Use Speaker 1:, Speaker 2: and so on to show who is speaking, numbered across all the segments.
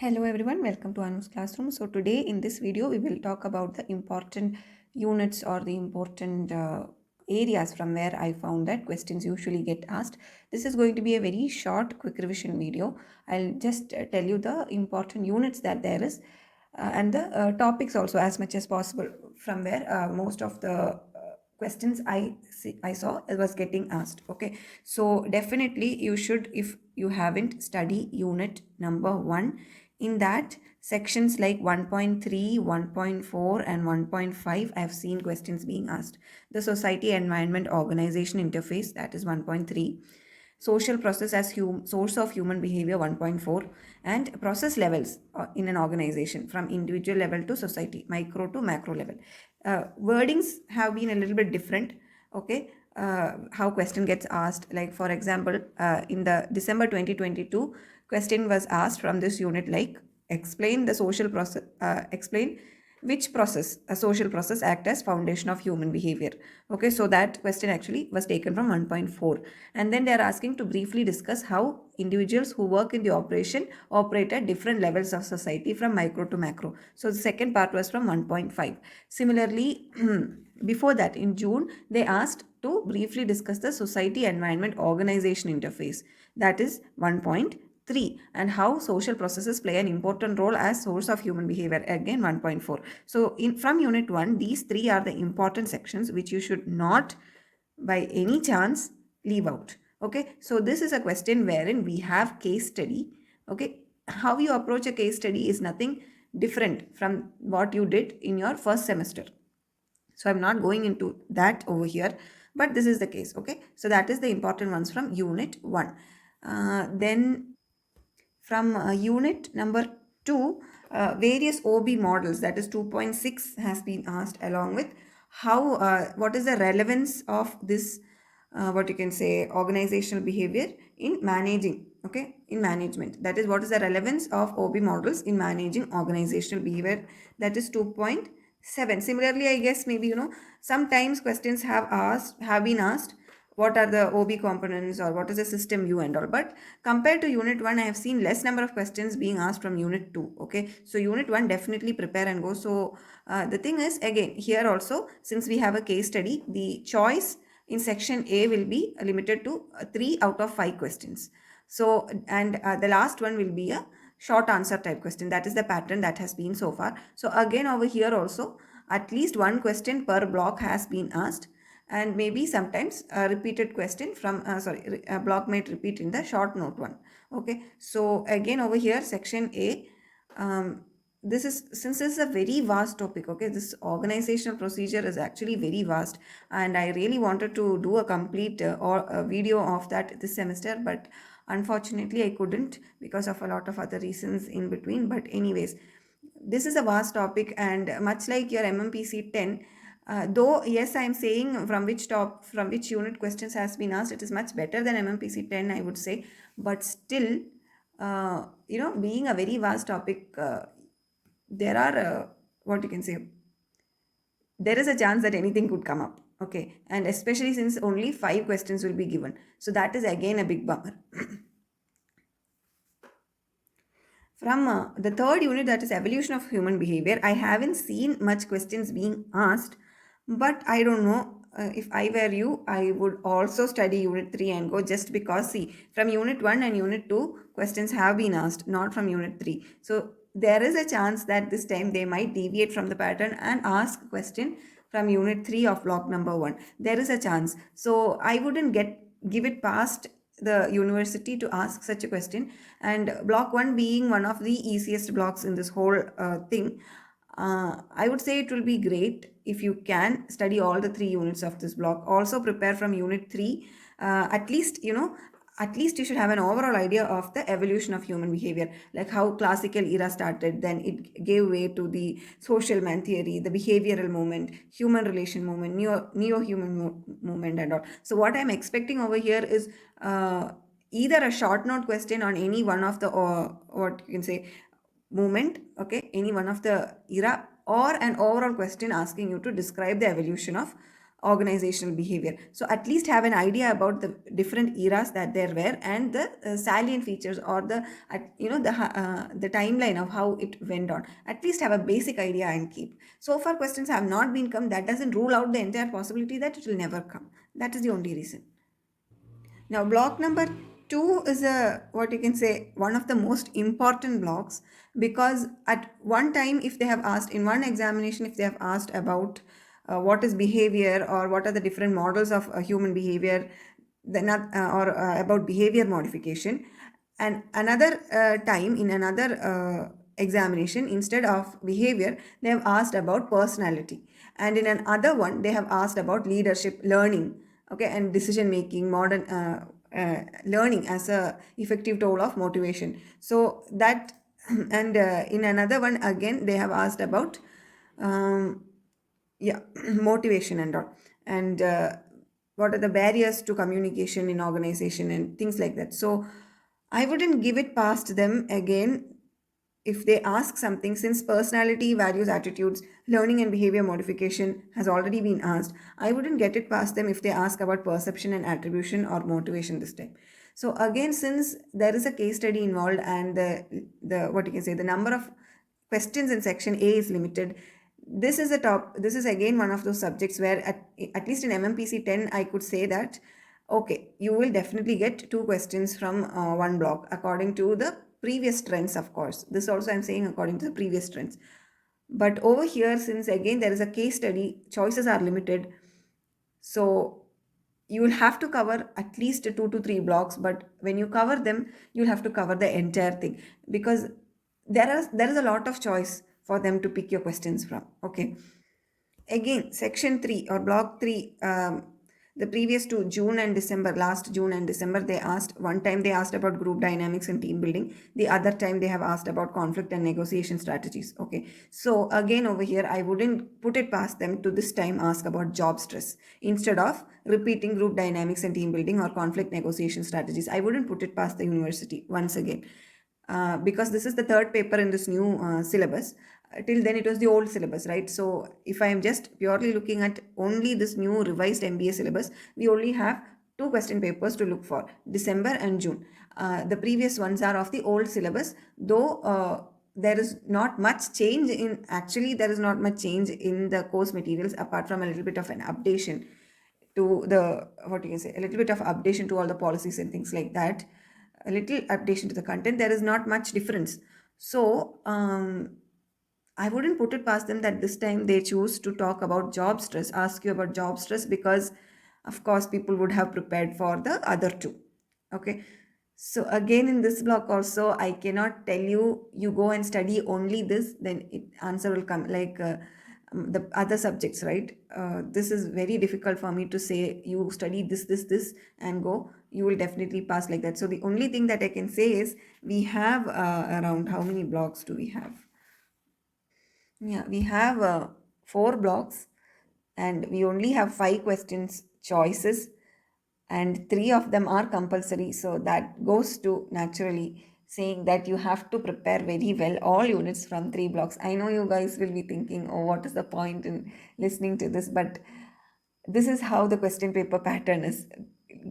Speaker 1: Hello everyone, welcome to Anu's classroom. So today in this video we will talk about the important units or the important areas from where I found that questions usually get asked. This is going to be a very short quick revision video. I'll just tell you the important units that there is and the topics also as much as possible from where most of the questions I saw was getting asked. Okay, so definitely you should, if you haven't, study unit number 1. In that, sections like 1.3, 1.4 and 1.5, I have seen questions being asked. The society environment organization interface, that is 1.3. Social process as source of human behavior, 1.4. And process levels in an organization from individual level to society, micro to macro level. Wordings have been a little bit different. Okay, how question gets asked, like for example, in the December 2022 question was asked from this unit, like explain the social process, explain which process, a social process, act as foundation of human behavior. Okay, so that question actually was taken from 1.4. And then they are asking to briefly discuss how individuals who work in the operation operate at different levels of society from micro to macro. So the second part was from 1.5. Similarly, before that, in June, they asked to briefly discuss the society environment organization interface, that is 1.3, and how social processes play an important role as source of human behavior, again 1.4. So from unit 1, these three are the important sections which you should not by any chance leave out. Okay, so this is a question wherein we have case study. Okay, how you approach a case study is nothing different from what you did in your first semester. So I'm not going into that over here, but this is the case. Okay, so that is the important ones from unit 1. Then from unit number 2, various OB models, that is 2.6, has been asked, along with how what is the relevance of this what you can say organizational behavior in managing. Okay, in management, that is what is the relevance of OB models in managing organizational behavior, that is 2.7. Similarly, I guess maybe sometimes questions have been asked what are the OB components or what is the system view and all. But compared to unit 1, I have seen less number of questions being asked from unit 2. Okay, so unit 1, definitely prepare and go. So the thing is, again, here also, since we have a case study, the choice in section A will be limited to 3 out of 5 questions. So, and the last one will be a short answer type question. That is the pattern that has been so far. So again, over here also, at least one question per block has been asked, and maybe sometimes a repeated question from a block might repeat in the short note one. Okay, so again over here, section A, this is, since this is a very vast topic. Okay, this organizational procedure is actually very vast, and I really wanted to do a complete or a video of that this semester, but unfortunately I couldn't because of a lot of other reasons in between. But anyways, this is a vast topic, and much like your MMPC 10, though yes, I am saying from which unit questions has been asked, it is much better than MMPC 10, I would say. But still, being a very vast topic, there are what you can say, there is a chance that anything could come up. Okay, and especially since only 5 questions will be given, so that is again a big bummer. From the third unit, that is evolution of human behavior, I haven't seen much questions being asked, but I don't know. If I were you, I would also study unit 3 and go, just because, see, from unit 1 and unit 2, questions have been asked, not from unit 3. So there is a chance that this time they might deviate from the pattern and ask a question from unit 3 of block number 1. There is a chance. So I wouldn't give it past the university to ask such a question, and block 1 being one of the easiest blocks in this whole thing, I would say it will be great if you can study all the 3 units of this block. Also prepare from unit 3. At least, at least you should have an overall idea of the evolution of human behavior, like how classical era started, then it gave way to the social man theory, the behavioral movement, human relation movement, neo-human movement and all. So what I'm expecting over here is either a short note question on any one of the, or what you can say, movement, okay, any one of the era, or an overall question asking you to describe the evolution of organizational behavior. So at least have an idea about the different eras that there were, and the salient features, or the the timeline of how it went on. At least have a basic idea and keep. So far questions have not been come, that doesn't rule out the entire possibility that it will never come. That is the only reason. Now, block number two is a, what you can say, one of the most important blocks, because at one time, if they have asked in one examination, if they have asked about what is behavior, or what are the different models of human behavior, then or about behavior modification, and another time in another examination, instead of behavior, they have asked about personality, and in another one they have asked about leadership, learning, okay, and decision making, modern learning as a effective tool of motivation. So that and in another one again they have asked about um, yeah motivation and all, and what are the barriers to communication in organization and things like that. So I wouldn't give it past them again if they ask something, since personality, values, attitudes, learning and behavior modification has already been asked. I wouldn't get it past them if they ask about perception and attribution or motivation this time. So again, since there is a case study involved, and the what you can say, the number of questions in section A is limited, this is again one of those subjects where at least in MMPC 10 I could say that okay, you will definitely get two questions from one block according to the previous trends. Of course, this also I'm saying according to the previous trends, but over here, since again there is a case study, choices are limited, so you will have to cover at least 2 to 3 blocks, but when you cover them, you'll have to cover the entire thing, because there is a lot of choice for them to pick your questions from. Okay, again section 3 or block 3, the previous two, June and December, last June and December, they asked, one time they asked about group dynamics and team building, the other time they have asked about conflict and negotiation strategies. Okay, so again over here I wouldn't put it past them to this time ask about job stress instead of repeating group dynamics and team building or conflict negotiation strategies. I wouldn't put it past the university once again, because this is the third paper in this new syllabus. Till then it was the old syllabus, right? So if I am just purely looking at only this new revised MBA syllabus, we only have two question papers to look for, December and June. The previous ones are of the old syllabus, though there is not much change in, actually there is not much change in the course materials apart from a little bit of an updation to the, what you can say, a little bit of updation to all the policies and things like that, a little updation to the content. There is not much difference. So I wouldn't put it past them that this time they choose to talk about job stress, ask you about job stress, because of course people would have prepared for the other two. Okay, so again in this block also I cannot tell you you go and study only this, then it answer will come like the other subjects, right? This is very difficult for me to say you study this and go, you will definitely pass like that. So the only thing that I can say is we have around, how many blocks do we have? Yeah, we have 4 blocks, and we only have 5 questions choices, and 3 of them are compulsory. So that goes to naturally saying that you have to prepare very well all units from 3 blocks. I know you guys will be thinking, oh, what is the point in listening to this? But this is how the question paper pattern is.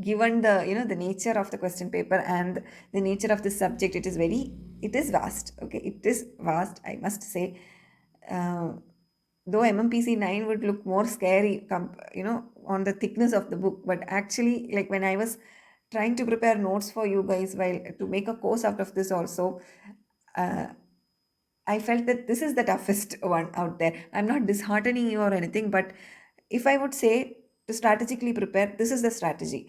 Speaker 1: Given the the nature of the question paper and the nature of the subject, it is vast. Okay, it is vast, I must say. uh, though MMPC 9 would look more scary, on the thickness of the book, but actually, like when I was trying to prepare notes for you guys while to make a course out of this also, uh, I felt that this is the toughest one out there. I'm not disheartening you or anything, but if I would say to strategically prepare, this is the strategy.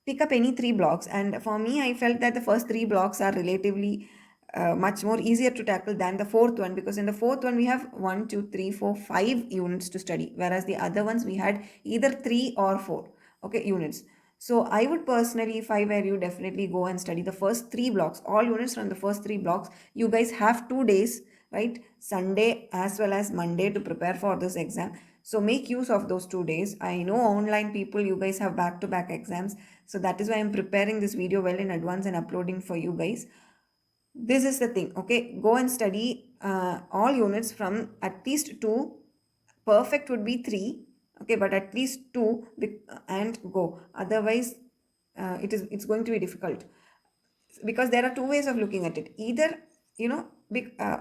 Speaker 1: Pick up any 3 blocks, and for me, I felt that the first 3 blocks are relatively much more easier to tackle than the fourth one, because in the fourth one we have 1, 2, 3, 4, 5 units to study, whereas the other ones we had either 3 or 4, okay, units. So I would personally, if I were you, definitely go and study the first 3 blocks, all units from the first 3 blocks. You guys have 2 days, right? Sunday as well as Monday to prepare for this exam. So make use of those 2 days. I know online people, you guys have back to back exams. So that is why I'm preparing this video well in advance and uploading for you guys. This is the thing, okay? Go and study all units from at least 2. Perfect would be 3. Okay, but at least two and go. Otherwise, it's going to be difficult, because there are two ways of looking at it. Either,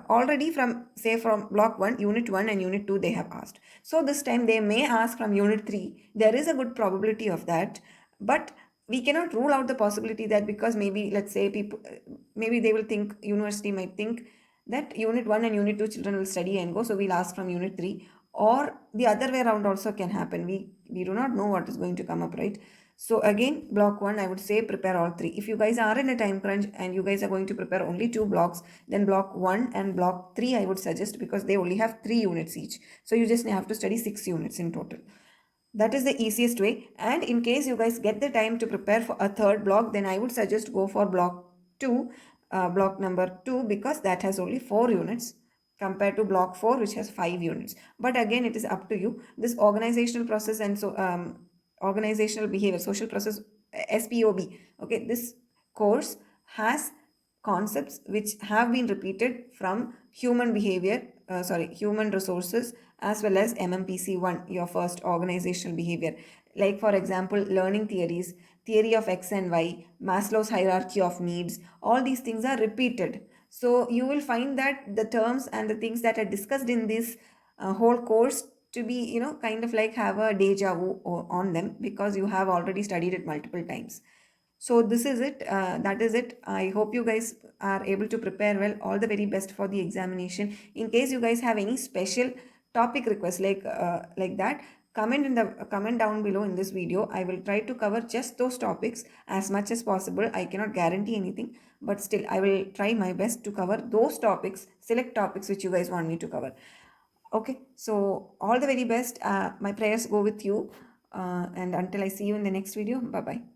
Speaker 1: already from, say, from block 1, unit 1 and unit 2 they have asked, so this time they may ask from unit 3. There is a good probability of that, but we cannot rule out the possibility that, because maybe, let's say, people, maybe they will think, university might think that unit 1 and unit 2 children will study and go, so we'll ask from unit 3. Or the other way around also can happen. We do not know what is going to come up, right? So again, block 1, I would say prepare all 3. If you guys are in a time crunch and you guys are going to prepare only 2 blocks, then block 1 and block 3 I would suggest, because they only have 3 units each. So you just have to study 6 units in total. That is the easiest way. And in case you guys get the time to prepare for a third block, then I would suggest go for block 2, block number 2, because that has only 4 units compared to block 4, which has 5 units. But again, it is up to you. This organizational process and so organizational behavior, social process, SPOB. Okay, this course has concepts which have been repeated from human behavior, human resources, as well as MMPC 1, your first organizational behavior. Like, for example, learning theories, theory of X and Y, Maslow's hierarchy of needs, all these things are repeated. So you will find that the terms and the things that are discussed in this whole course to be, kind of like have a deja vu on them, because you have already studied it multiple times. So this is it. That is it. I hope you guys are able to prepare well. All the very best for the examination. In case you guys have any special topic requests like that, comment down below in this video. I will try to cover just those topics as much as possible. I cannot guarantee anything, but still I will try my best to cover those topics, select topics which you guys want me to cover. Okay, so all the very best. My prayers go with you. And until I see you in the next video, bye bye.